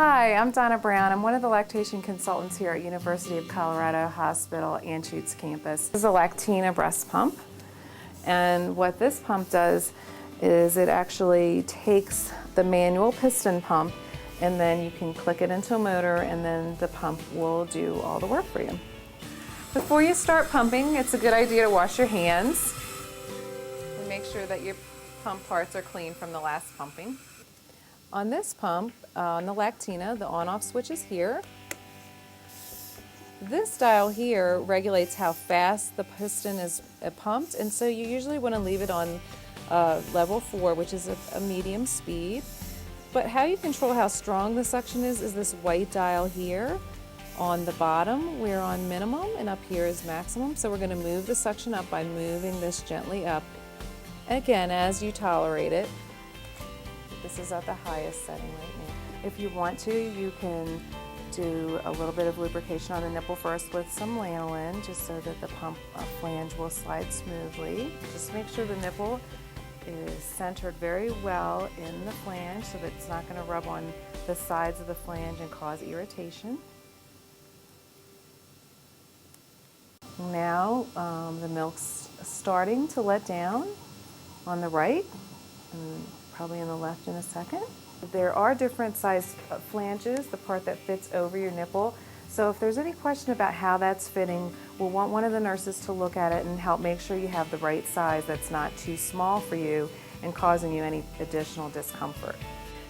Hi, I'm Donna Brown. I'm one of the lactation consultants here at University of Colorado Hospital Anschutz campus. This is a Lactina breast pump, and what this pump does is it actually takes the manual piston pump and then you can click it into a motor and then the pump will do all the work for you. Before you start pumping, it's a good idea to wash your hands and make sure that your pump parts are clean from the last pumping. On this pump, on the Lactina, the on-off switch is here. This dial here regulates how fast the piston is pumped, and so you usually want to leave it on level 4, which is a medium speed. But how you control how strong the suction is this white dial here. On the bottom, we're on minimum, and up here is maximum. So we're going to move the suction up by moving this gently up. And again, as you tolerate it. This is at the highest setting right now. If you want to, you can do a little bit of lubrication on the nipple first with some lanolin, just so that the pump flange will slide smoothly. Just make sure the nipple is centered very well in the flange so that it's not going to rub on the sides of the flange and cause irritation. Now the milk's starting to let down on the right, and probably on the left in a second. There are different size flanges, the part that fits over your nipple. So if there's any question about how that's fitting, we'll want one of the nurses to look at it and help make sure you have the right size that's not too small for you and causing you any additional discomfort.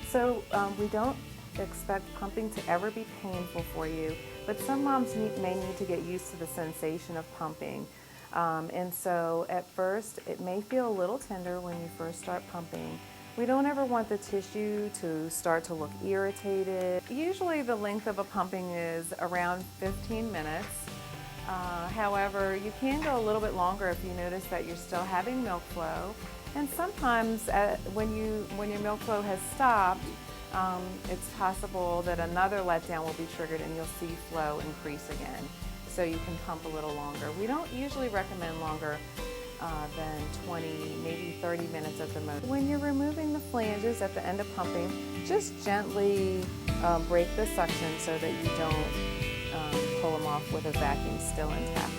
So we don't expect pumping to ever be painful for you, but some moms may need to get used to the sensation of pumping. And so at first, it may feel a little tender when you first start pumping. We don't ever want the tissue to start to look irritated. Usually the length of a pumping is around 15 minutes. However, you can go a little bit longer if you notice that you're still having milk flow. And sometimes when your milk flow has stopped, it's possible that another letdown will be triggered and you'll see flow increase again. So you can pump a little longer. We don't usually recommend longer than 20, maybe 30 minutes at the most. When you're removing the flanges at the end of pumping, just gently break the suction so that you don't pull them off with a vacuum still intact.